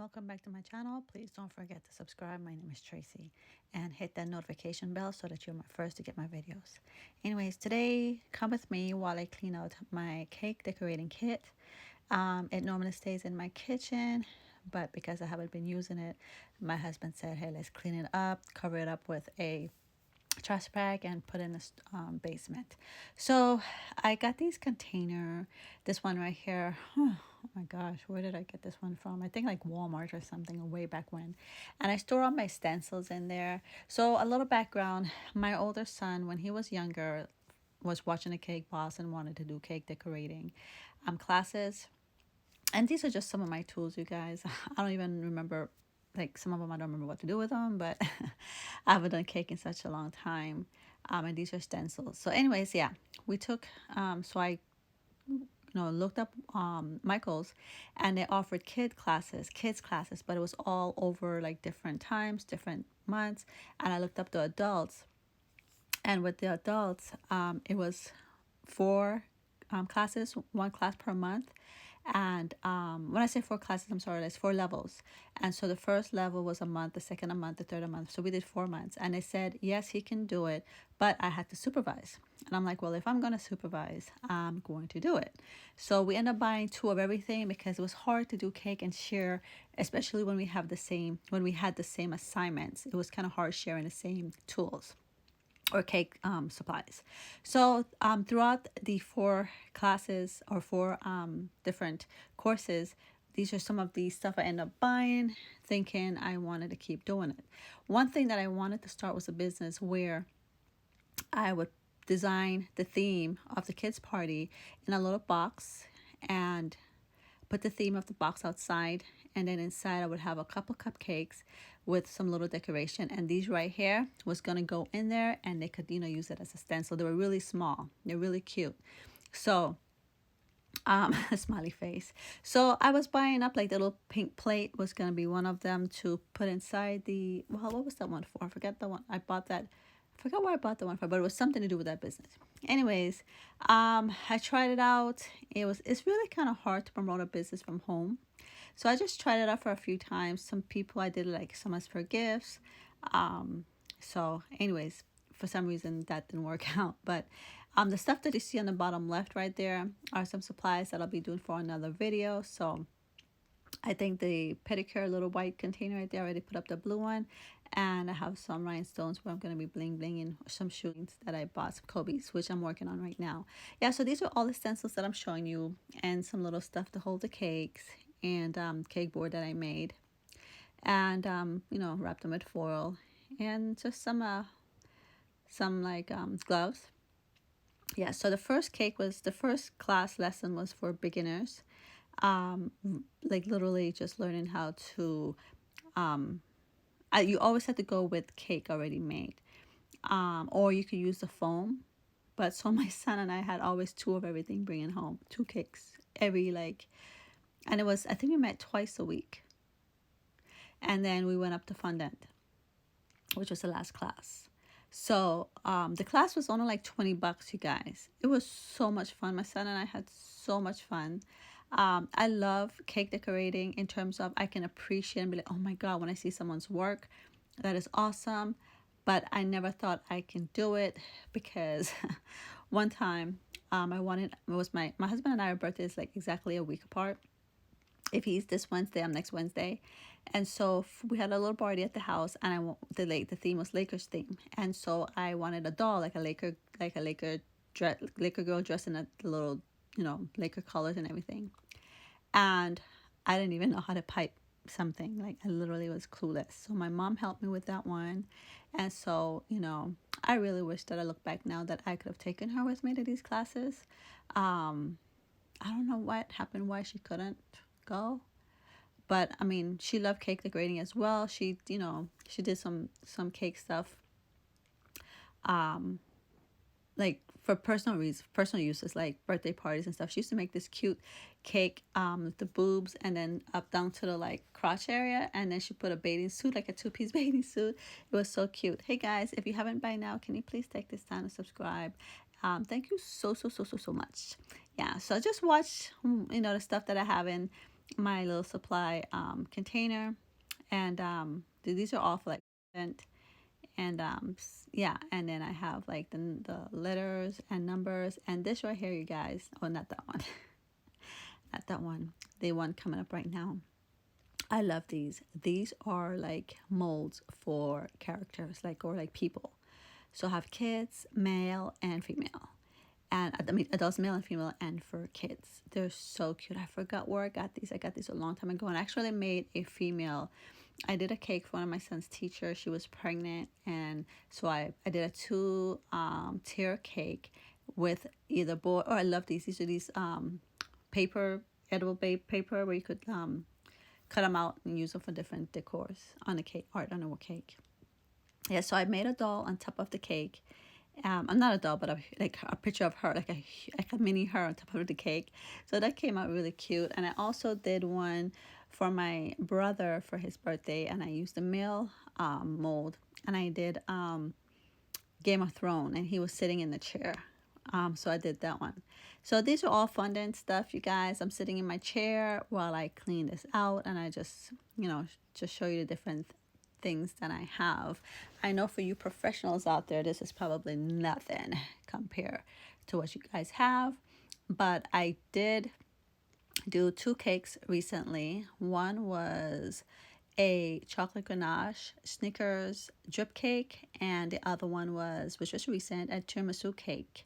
welcome back to my channel. Please don't forget to subscribe. My name is Tracy, and hit that notification bell so that you're my first to get my videos. Anyways, today come with me while I clean out my cake decorating kit. It normally stays in my kitchen, but because I haven't been using it, my husband said, hey, let's clean it up, cover it up with a trash bag and put in the basement. So I got these container, this one right here. Oh my gosh, where did I get this one from? I think like Walmart or something way back when. And I store all my stencils in there. So a little background, my older son, when he was younger, was watching the Cake Boss and wanted to do cake decorating classes. And these are just some of my tools, you guys. I don't even remember, like some of them I don't remember what to do with them, but I haven't done cake in such a long time. And these are stencils. So anyways, yeah, we took, so I looked up Michael's, and they offered kids classes, but it was all over like different times, different months. And I looked up the adults, and with the adults, it was 4 classes, 1 class per month. And when I say 4 classes, I'm sorry, that's 4 levels. And so the first level was a month, the second a month, the third a month. So we did 4 months. And they said, yes, he can do it, but I had to supervise. And I'm like, well, if I'm going to supervise, I'm going to do it. So we ended up buying 2 of everything because it was hard to do cake and share, especially when we had the same assignments. It was kind of hard sharing the same tools or cake supplies. So throughout the 4 classes or 4 different courses, these are some of the stuff I ended up buying, thinking I wanted to keep doing it. One thing that I wanted to start was a business where I would design the theme of the kids' party in a little box and put the theme of the box outside, and then inside I would have a couple cupcakes with some little decoration, and these right here was going to go in there, and they could use it as a stencil. They were really small, they're really cute. So a smiley face. So I was buying up like the little pink plate was going to be one of them to put inside the, well, what was that one for? I forget the one I bought that. I forgot where I bought the one for, but it was something to do with that business. Anyways, I tried it out. It's really kind of hard to promote a business from home. So I just tried it out for a few times. Some people I did like so much for gifts. So anyways, for some reason that didn't work out. But the stuff that you see on the bottom left right there are some supplies that I'll be doing for another video. So I think the pedicure little white container right there, I already put up the blue one. And I have some rhinestones where I'm going to be bling blinging some shoes that I bought, some Kobe's, which I'm working on right now. Yeah, so these are all the stencils that I'm showing you, and some little stuff to hold the cakes, and cake board that I made. And, wrapped them with foil, and just some like gloves. Yeah, so the first class lesson was for beginners, like literally just learning how to you always have to go with cake already made, or you could use the foam. But so my son and I had always 2 of everything, bringing home 2 cakes every and it was, I think we met twice a week, and then we went up to fondant, which was the last class. So the class was only like $20, you guys. It was so much fun. My son and I had so much fun. I love cake decorating in terms of I can appreciate and be like, oh my God, when I see someone's work, that is awesome. But I never thought I can do it because one time it was my husband and I, our birthdays like exactly a week apart. If he's this Wednesday, I'm next Wednesday. And so we had a little party at the house, and the theme was Lakers theme. And so I wanted a doll, like a Laker girl dressed in a little, Laker colors and everything. And I didn't even know how to pipe something. Like, I literally was clueless. So my mom helped me with that one. And so, I really wish that I look back now that I could have taken her with me to these classes. I don't know what happened, why she couldn't go. But I mean, she loved cake decorating as well. She did some cake stuff, like for personal uses, like birthday parties and stuff. She used to make this cute cake with the boobs and then up down to the like crotch area, and then she put a bathing suit, like a 2-piece bathing suit. It was so cute. Hey guys, if you haven't by now, can you please take this time to subscribe? Thank you so much. Yeah, so just watch the stuff that I have in my little supply container, and these are all for like and yeah, and then I have like the letters and numbers, and this right here, you guys. Oh, not that one. Not that one. The one coming up right now. I love these. These are like molds for characters, like, or like people. So I have kids, male and female. And I mean, adults, male and female, and for kids. They're so cute. I forgot where I got these. I got these a long time ago, and I actually made a female. I did a cake for one of my son's teachers. She was pregnant, and so I did a two tier cake with either boy, or I love these. These are these paper, edible paper, where you could cut them out and use them for different decors on the cake, art on a cake. Yeah, so I made a doll on top of the cake. I'm not a doll, but like a picture of her, like a mini her on top of the cake. So that came out really cute. And I also did one for my brother for his birthday, and I used the male mold, and I did Game of Thrones, and he was sitting in the chair. So I did that one. So these are all fun and stuff, you guys. I'm sitting in my chair while I clean this out, and I just, just show you the different things that I have. I know for you professionals out there, this is probably nothing compared to what you guys have, but I did do two cakes recently. One was a chocolate ganache Snickers drip cake, and the other one was, which was recent, a tiramisu cake.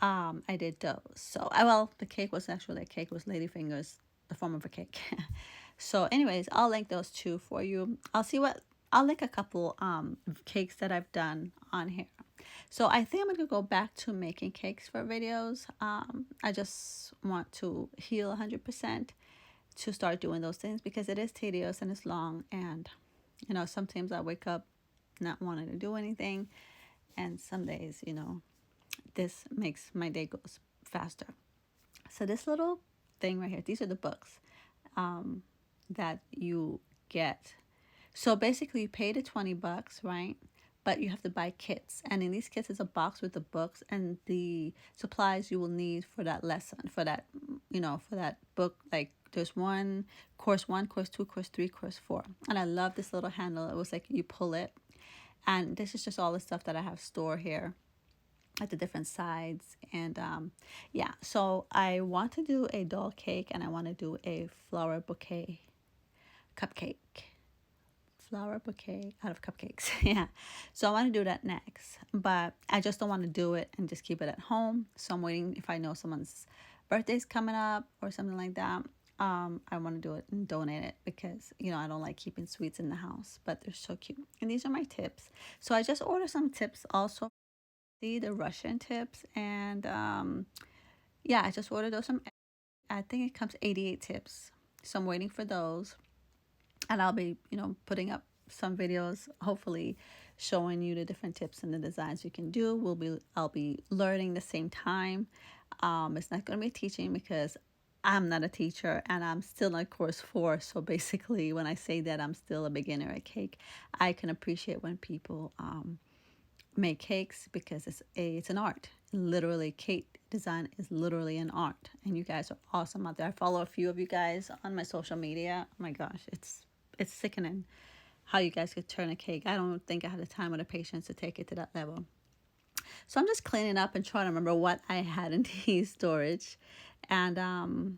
I did those. So well, the cake was actually a cake, it was ladyfingers, the form of a cake. So anyways, I'll link those two for you. I'll link a couple cakes that I've done on here. So I think I'm gonna go back to making cakes for videos. I just want to heal 100% to start doing those things, because it is tedious and it's long, and sometimes I wake up not wanting to do anything, and some days, this makes my day goes faster. So this little thing right here, these are the books that you get. So basically, you pay the $20, right? But you have to buy kits, and in these kits is a box with the books and the supplies you will need for that lesson, for that, for that book. Like there's one, course two, course three, course four, and I love this little handle. It was like you pull it, and this is just all the stuff that I have stored here at the different sides. And yeah, so I want to do a doll cake, and I want to do a flower bouquet cupcake, flower bouquet out of cupcakes. Yeah, so I want to do that next, but I just don't want to do it and just keep it at home. So I'm waiting, if I know someone's birthday's coming up or something like that, I want to do it and donate it, because I don't like keeping sweets in the house, but they're so cute. And these are my tips. So I just ordered some tips also, the Russian tips, and yeah, I just ordered those. I think it comes 88 tips, so I'm waiting for those, and I'll be putting up some videos, hopefully showing you the different tips and the designs you can do. I'll be learning the same time. It's not going to be teaching, because I'm not a teacher, and I'm still in course 4. So basically, when I say that I'm still a beginner at cake, I can appreciate when people make cakes, because it's an art. Literally, cake design is literally an art, and you guys are awesome out there. I follow a few of you guys on my social media. Oh my gosh, it's sickening how you guys could turn a cake. I don't think I had the time or the patience to take it to that level. So I'm just cleaning up and trying to remember what I had in the storage, and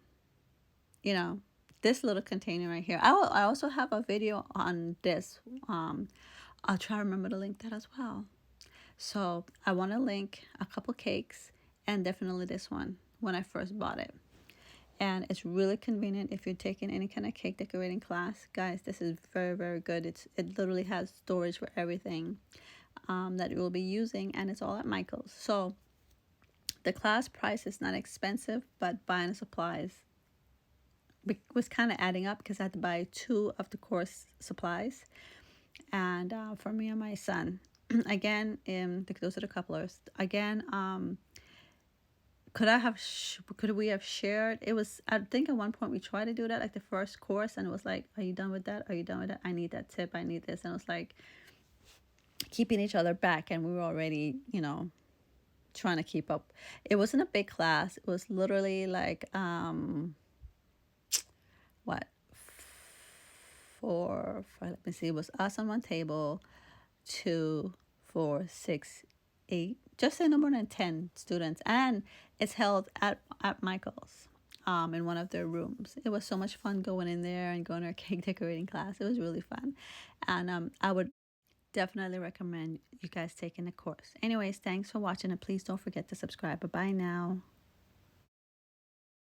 this little container right here. I also have a video on this. I'll try to remember to link that as well. So I want to link a couple cakes, and definitely this one when I first bought it. And it's really convenient if you're taking any kind of cake decorating class. Guys, this is very, very good. It literally has storage for everything that you will be using, and it's all at Michael's. So the class price is not expensive, but buying the supplies was kind of adding up, because I had to buy 2 of the course supplies, and for me and my son. Again, those are the couplers. Again, could we have shared? It was, I think at one point we tried to do that, like the first course, and it was like, are you done with that? Are you done with that? I need that tip. I need this. And it was like keeping each other back, and we were already, trying to keep up. It wasn't a big class. It was literally like what, let me see, it was us on one table, 2, 4, 6, 8, just say no more than 10 students. And it's held at Michael's, in one of their rooms. It was so much fun going in there and going to our cake decorating class. It was really fun. And I would definitely recommend you guys taking the course. Anyways, thanks for watching, and please don't forget to subscribe. Bye bye now.